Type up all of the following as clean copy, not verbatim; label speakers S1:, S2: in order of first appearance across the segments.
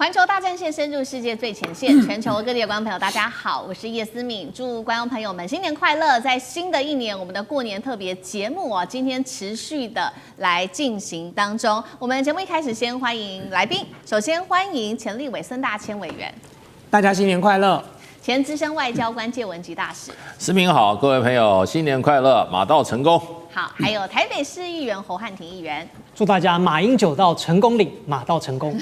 S1: 环球大战线深入世界最前线，全球各地的观众朋友，大家好，我是叶思敏，祝观众朋友们新年快乐！在新的一年，我们的过年特别节目啊，今天持续的来进行当中。我们节目一开始先欢迎来宾，首先欢迎前立委孙大千委员，
S2: 大家新年快乐！
S1: 前资深外交官介文吉大使，
S3: 思敏好，各位朋友新年快乐，马到成功。
S1: 好，还有台北市议员侯汉廷议员。
S2: 祝大家马英九到成功岭，马到成功。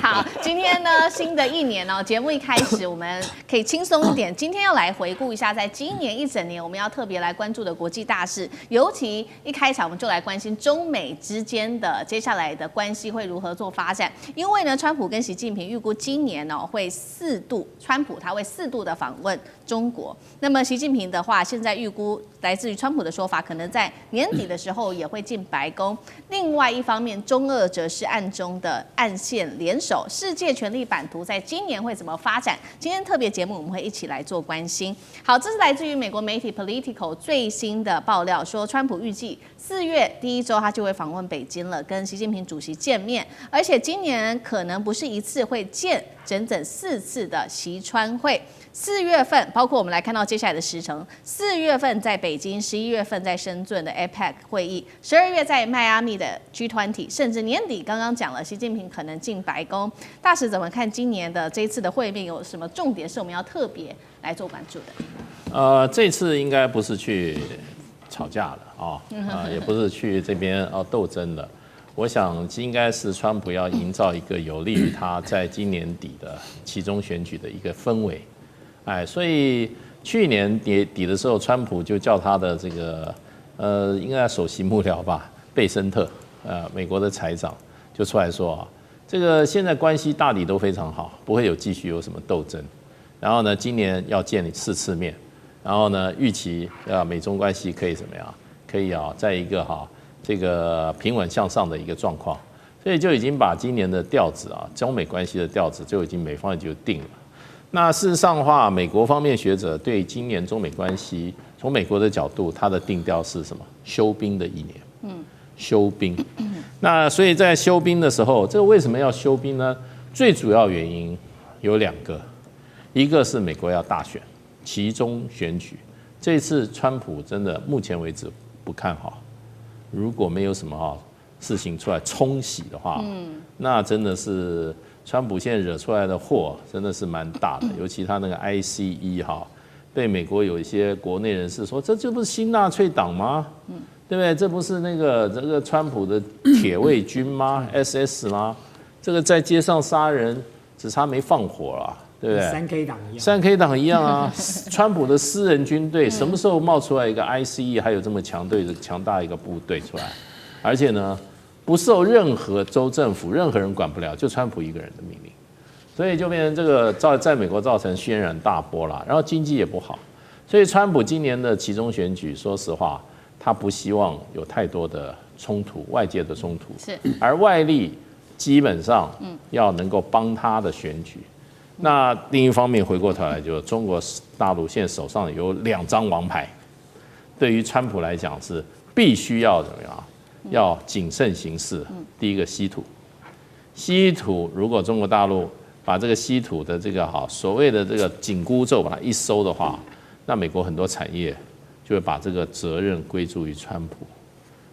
S1: 好，今天呢，新的一年哦，节目一开始我们可以轻松一点。今天要来回顾一下，在今年一整年，我们要特别来关注的国际大事，尤其一开场我们就来关心中美之间的接下来的关系会如何做发展。因为呢，川普跟习近平预估今年哦会4度，川普他会4度的访问中国。那么习近平的话，现在预估来自于川普的说法，可能在年底的时候也会进白宫。另外一方面，中俄则是暗中的暗线联手，世界权力版图在今年会怎么发展？今天特别节目我们会一起来做关心。好，这是来自于美国媒体 Political 最新的爆料，说川普预计4月第1周他就会访问北京了，跟习近平主席见面，而且今年可能不是一次会见，整整4次的习川会。4月份，包括我们来看到接下来的时程，4月份在北京，11月份在深圳的 APEC 会议，12月在迈阿密的 G20， 甚至年底刚刚讲了，习近平可能进白宫。大使怎么看今年的这一次的会面有什么重点是我们要特别来做关注的？
S3: 这次应该不是去吵架的也不是去这边斗争的。我想应该是川普要营造一个有利于他在今年底的期中选举的一个氛围。所以去年底的时候，川普就叫他的这个应该首席幕僚吧，贝森特，美国的财长就出来说啊，这个现在关系大抵都非常好，不会继续有什么斗争。然后呢，今年要见你4次面，然后呢，预期美中关系可以怎么样？可以在一个这个平稳向上的一个状况，所以就已经把今年的调子中美关系的调子就已经美方就定了。那事实上的话，美国方面学者对今年中美关系，从美国的角度，它的定调是什么？休兵的一年。休兵。那所以在休兵的时候，这个为什么要休兵呢？最主要原因有2个，一个是美国要大选，期中选举。这次川普真的目前为止不看好，如果没有什么事情出来冲洗的话，那真的是。川普现在惹出来的祸真的是蛮大的，尤其他那个 ICE 被美国有一些国内人士说，这就不是新纳粹党吗？对不对？这不是这个川普的铁卫军吗？SS 吗？这个在街上杀人，只差没放火了，对不对
S2: ？3K 党一样。
S3: 3K 党一样啊！川普的私人军队什么时候冒出来一个 ICE， 还有这么强大一个部队出来？而且呢？不受任何州政府、任何人管不了，就川普一个人的命令，所以就变成这个在美国造成轩然大波啦。然后经济也不好，所以川普今年的期中选举，说实话，他不希望有太多的冲突，外界的冲突，而外力基本上要能够帮他的选举。那另一方面，回过头来，就中国大陆现在手上有2张王牌，对于川普来讲是必须要怎么样？要谨慎行事。第一个稀土，如果中国大陆把这个稀土的这个所谓的这个紧箍咒把它一收的话，那美国很多产业就会把这个责任归诸于川普。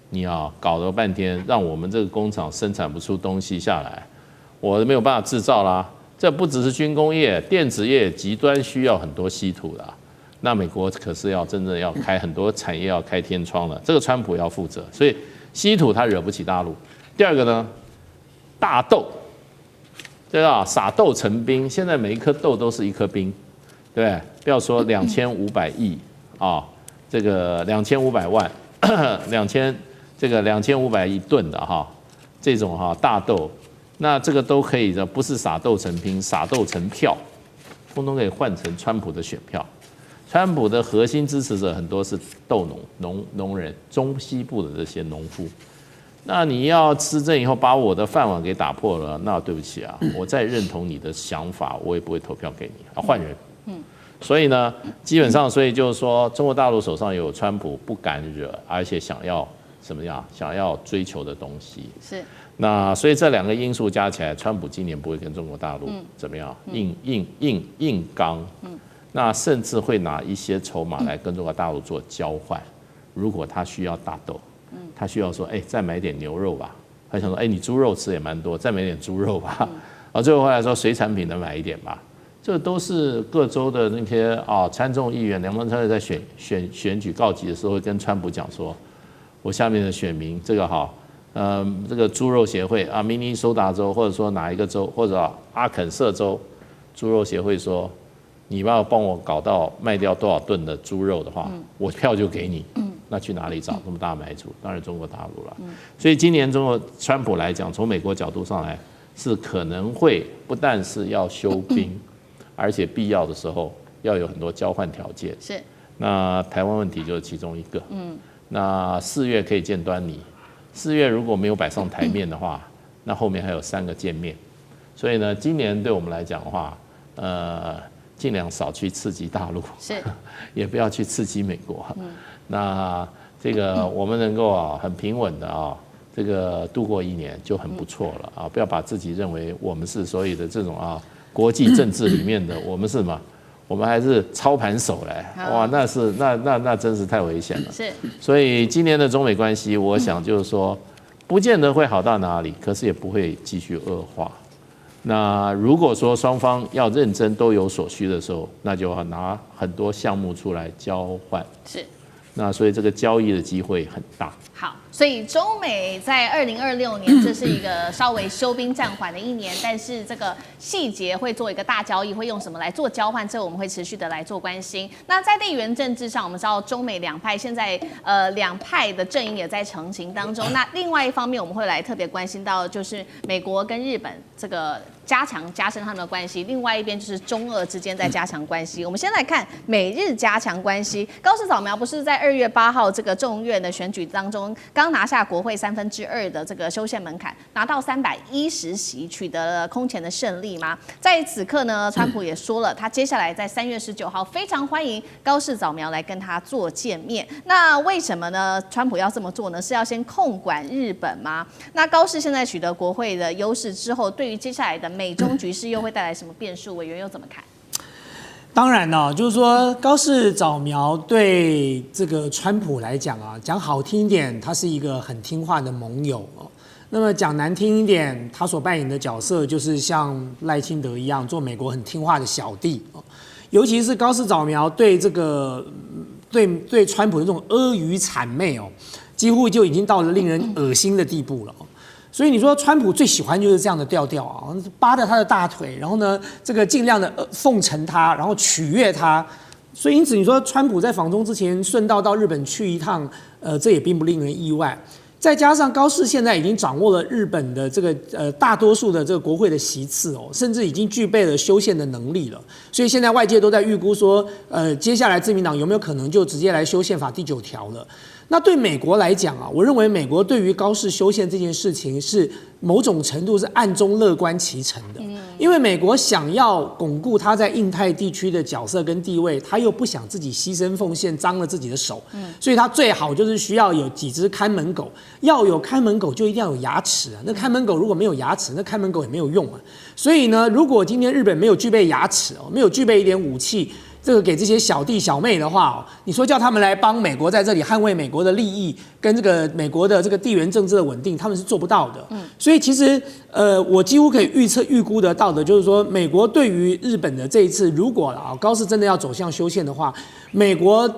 S3: 你搞了半天，让我们这个工厂生产不出东西下来，我没有办法制造啦。这不只是军工业，电子业极端需要很多稀土的。那美国可是要真正要开很多产业要开天窗了，这个川普要负责，所以。稀土它惹不起大陆。第2个呢，大豆，对吧？撒豆成兵，现在每一颗豆都是一颗兵，对不对？不要说2500亿这个2500万，2500亿吨的这种大豆，那这个都可以的，不是撒豆成兵，撒豆成票，通通可以换成川普的选票。川普的核心支持者很多是豆农人，中西部的这些农夫。那你要执政以后把我的饭碗给打破了，那对不起啊，我再认同你的想法，我也不会投票给你换人。所以呢，基本上，所以就是说，中国大陆手上有川普不敢惹，而且想要什么样想要追求的东西。
S1: 是。
S3: 那所以这2个因素加起来，川普今年不会跟中国大陆怎么样硬刚，那甚至会拿一些筹码来跟中国大陆做交换。如果他需要大豆，他需要说，再买点牛肉吧。他想说，你猪肉吃也蛮多，再买点猪肉吧。最后回来说水产品能买一点吧。这都是各州的那些参众议员，联邦参议在选举告急的时候，会跟川普讲说，我下面的选民这个这个猪肉协会明尼苏达州，或者说哪一个州，或者阿肯色州猪肉协会说，你要帮我搞到卖掉多少吨的猪肉的话，我票就给你。那去哪里找这么大买主？当然中国大陆了。所以今年川普来讲，从美国角度上来，是可能会不但是要休兵，而且必要的时候要有很多交换条件。
S1: 是。那
S3: 台湾问题就是其中一个。那4月可以见端倪。4月如果没有摆上台面的话，那后面还有3个见面，所以呢，今年对我们来讲的话，尽量少去刺激大陆，
S1: 是，
S3: 也不要去刺激美国。那这个我们能够很平稳的这个度过1年就很不错了不要把自己认为我们是所有的这种国际政治里面的我们是什么？我们还是操盘手嘞，哇，那真是太危险了。
S1: 是，
S3: 所以今年的中美关系，我想就是说，不见得会好到哪里，可是也不会继续恶化。那如果说双方要认真都有所需的时候，那就要拿很多项目出来交换。
S1: 是。
S3: 那所以这个交易的机会很大。
S1: 好，所以中美在2026年这是一个稍微休兵暂缓的1年，但是这个细节会做一个大交易，会用什么来做交换，这我们会持续的来做关心。那在地缘政治上，我们知道中美2派现在2派的阵营也在成型当中。那另外一方面，我们会来特别关心到就是美国跟日本这个加深他们的关系，另外一边就是中俄之间在加强关系。我们先来看美日加强关系。高市早苗不是在2月8号这个众院的选举当中，刚拿下国会2/3的这个修宪门槛，拿到310席，取得了空前的胜利吗？在此刻呢，川普也说了，他接下来在3月19号非常欢迎高市早苗来跟他做见面。那为什么呢？川普要这么做呢？是要先控管日本吗？那高市现在取得国会的优势之后，对于接下来的美中局势又会带来什么变数？委员又怎么看？
S2: 当然呢，就是说高市早苗对这个川普来讲讲好听一点，他是一个很听话的盟友那么讲难听一点，他所扮演的角色就是像赖清德一样，做美国很听话的小弟尤其是高市早苗对这个对川普的这种阿谀谄媚几乎就已经到了令人恶心的地步了所以你说川普最喜欢就是这样的调调扒着他的大腿，然后呢，这个尽量的奉承他，然后取悦他。所以因此你说川普在访中之前顺道到日本去一趟，这也并不令人意外。再加上高市现在已经掌握了日本的这个大多数的这个国会的席次甚至已经具备了修宪的能力了。所以现在外界都在预估说，接下来自民党有没有可能就直接来修宪法第9条了？那对美国来讲我认为美国对于高市修宪这件事情是某种程度是暗中乐观其成的，因为美国想要巩固他在印太地区的角色跟地位，他又不想自己牺牲奉献，脏了自己的手，所以他最好就是需要有几只看门狗，要有看门狗就一定要有牙齿那看门狗如果没有牙齿，那看门狗也没有用所以呢，如果今天日本没有具备牙齿没有具备一点武器，这个给这些小弟小妹的话你说叫他们来帮美国在这里捍卫美国的利益跟这个美国的这个地缘政治的稳定，他们是做不到的。所以其实我几乎可以预估得到的就是说，美国对于日本的这一次，如果高市真的要走向修宪的话，美国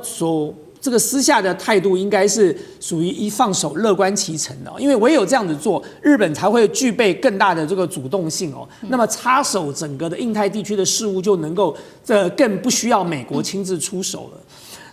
S2: 这个私下的态度应该是属于一放手乐观其成的，因为唯有这样子做，日本才会具备更大的这个主动性那么插手整个的印太地区的事务就能够更不需要美国亲自出手了。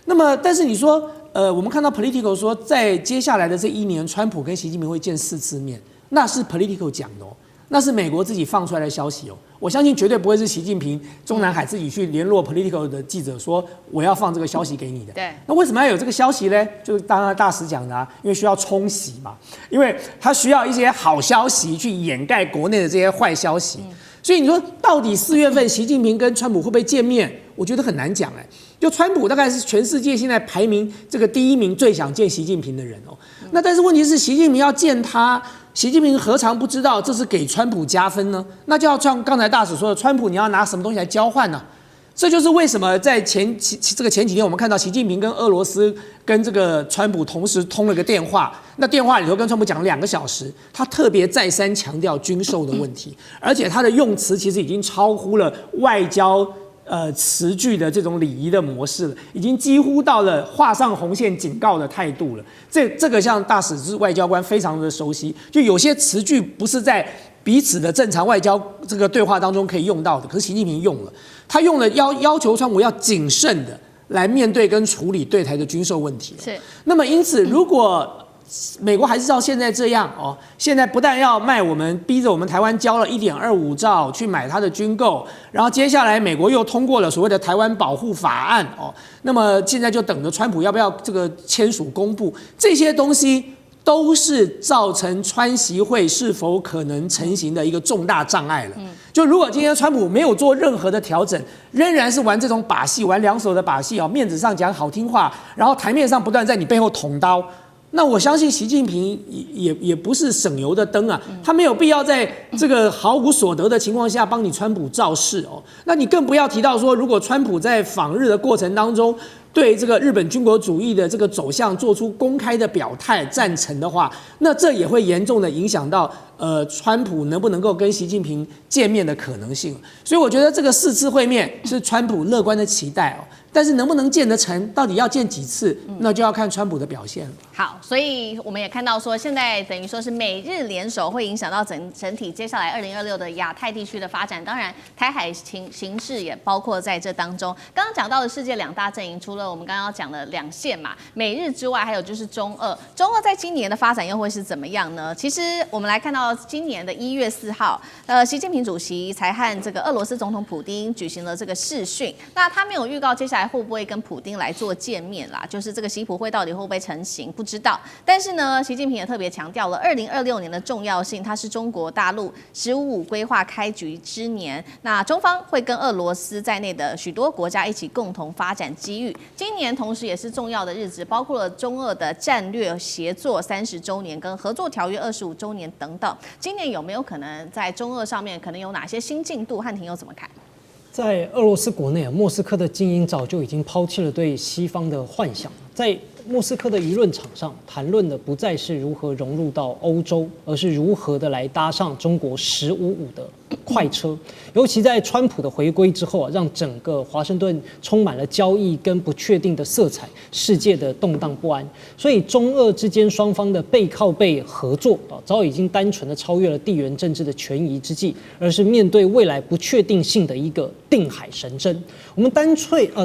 S2: 那么，但是你说我们看到 Politico 说，在接下来的这1年，川普跟习近平会见4次面，那是 Politico 讲的那是美国自己放出来的消息我相信绝对不会是习近平中南海自己去联络 Politico 的记者说我要放这个消息给你的。
S1: 对。
S2: 那为什么要有这个消息呢？就是刚刚大使讲的因为需要冲洗嘛，因为他需要一些好消息去掩盖国内的这些坏消息。所以你说到底4月份习近平跟川普会不会见面？我觉得很难讲就川普大概是全世界现在排名这个第1名最想见习近平的人那但是问题是习近平要见他，习近平何尝不知道这是给川普加分呢？那就要像刚才大使说的，川普你要拿什么东西来交换呢？这就是为什么在前几天，我们看到习近平跟俄罗斯跟这个川普同时通了个电话，那电话里头跟川普讲了2个小时，他特别再三强调军售的问题，而且他的用词其实已经超乎了外交词句的这种礼仪的模式了，已经几乎到了画上红线警告的态度了。这个像大使是外交官非常的熟悉，就有些词句不是在彼此的正常外交这个对话当中可以用到的，可是习近平用了，他用了要求川普要谨慎的来面对跟处理对台的军售问题。
S1: 是，
S2: 那么因此如果美国还是照现在这样现在不但要卖我们，逼着我们台湾交了1.25兆去买它的军购，然后接下来美国又通过了所谓的台湾保护法案那么现在就等着川普要不要这个签署公布，这些东西都是造成川习会是否可能成型的一个重大障碍了。就如果今天川普没有做任何的调整，仍然是玩这种把戏，玩2手的把戏面子上讲好听话，然后台面上不断在你背后捅刀。那我相信习近平也不是省油的灯他没有必要在这个毫无所得的情况下帮你川普造势那你更不要提到说，如果川普在访日的过程当中对这个日本军国主义的这个走向做出公开的表态赞成的话，那这也会严重的影响到川普能不能够跟习近平见面的可能性。所以我觉得这个4次会面是川普乐观的期待但是能不能见得成，到底要见几次，那就要看川普的表现了。
S1: 好，所以我们也看到说，现在等于说是美日联手会影响到整体接下来2026的亚太地区的发展。当然，台海形势也包括在这当中。刚刚讲到的世界2大阵营，除了我们刚刚讲的2线嘛，美日之外，还有就是中俄。中俄在今年的发展又会是怎么样呢？其实我们来看到今年的1月4号，习近平主席才和这个俄罗斯总统普丁举行了这个视讯。那他没有预告接下来会不会跟普丁来做见面啦？就是这个习普会到底会不会成型，不知道。但是呢，习近平也特别强调了2026年的重要性，它是中国大陆“15+5”规划开局之年。那中方会跟俄罗斯在内的许多国家一起共同发展机遇。今年同时也是重要的日子，包括了中俄的战略协作30周年跟合作条约25周年等等。今年有没有可能在中俄上面可能有哪些新进度？汉庭又怎么看？
S4: 在俄罗斯国内莫斯科的精英早就已经抛弃了对西方的幻想，在莫斯科的舆论场上谈论的不再是如何融入到欧洲，而是如何的来搭上中国15+5的快车。尤其在川普的回归之后让整个华盛顿充满了交易跟不确定的色彩，世界的动荡不安。所以中俄之间双方的背靠背合作早已经单纯的超越了地缘政治的权宜之计，而是面对未来不确定性的一个定海神针。我们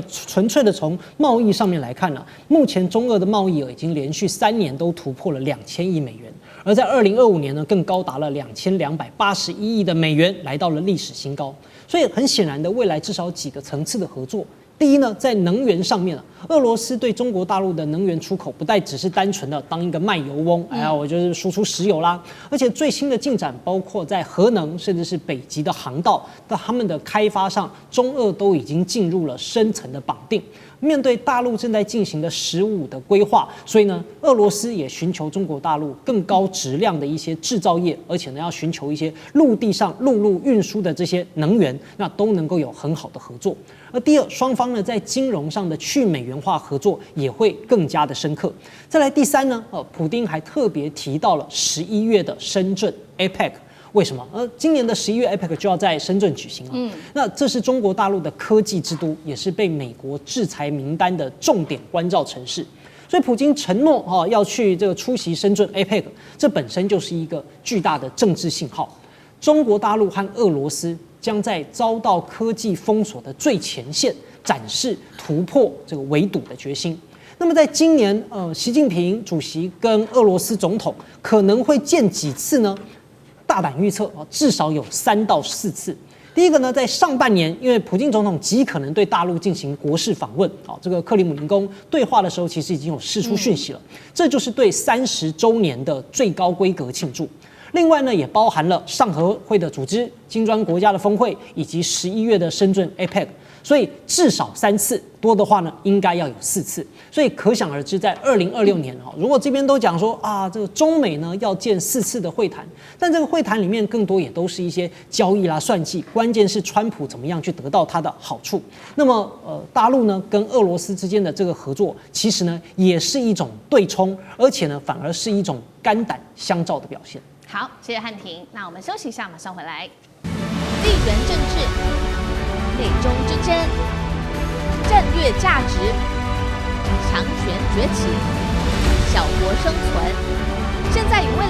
S4: 纯粹的从贸易上面来看目前中俄的贸易额已经连续3年都突破了2000亿美元，而在2025年呢，更高达了2281亿的美元，来到了历史新高。所以很显然的，未来至少几个层次的合作。第一呢，在能源上面俄罗斯对中国大陆的能源出口不再只是单纯的当一个卖油翁，我就是输出石油啦，而且最新的进展包括在核能甚至是北极的航道，在他们的开发上，中俄都已经进入了深层的绑定。面对大陆正在进行的15+5的规划，所以呢，俄罗斯也寻求中国大陆更高质量的一些制造业，而且呢，要寻求一些陆地上陆路运输的这些能源，那都能够有很好的合作。而第二，双方呢在金融上的去美元化合作也会更加的深刻。再来第三呢，普丁还特别提到了11月的深圳 APEC。为什么？今年的11月 APEC 就要在深圳举行了。那这是中国大陆的科技之都，也是被美国制裁名单的重点关照城市。所以普京承诺要去这个出席深圳 APEC， 这本身就是一个巨大的政治信号。中国大陆和俄罗斯将在遭到科技封锁的最前线，展示突破这个围堵的决心。那么在今年，习近平主席跟俄罗斯总统可能会见几次呢？大胆预测至少有3到4次。第一个呢，在上半年，因为普京总统极可能对大陆进行国事访问，这个克里姆林宫对话的时候，其实已经有释出讯息了，这就是对30周年的最高规格庆祝。另外呢，也包含了上合会的组织、金砖国家的峰会，以及11月的深圳 APEC。所以至少3次，多的话呢，应该要有4次。所以可想而知，在2026年如果这边都讲说啊，这个中美呢要建4次的会谈，但这个会谈里面更多也都是一些交易啦、算计，关键是川普怎么样去得到他的好处。那么大陆呢跟俄罗斯之间的这个合作，其实呢也是一种对冲，而且呢反而是一种肝胆相照的表现。
S1: 好，谢谢汉庭。那我们休息一下，马上回来。地缘政治。美中之争、战略价值、强权崛起、小国生存，现在与未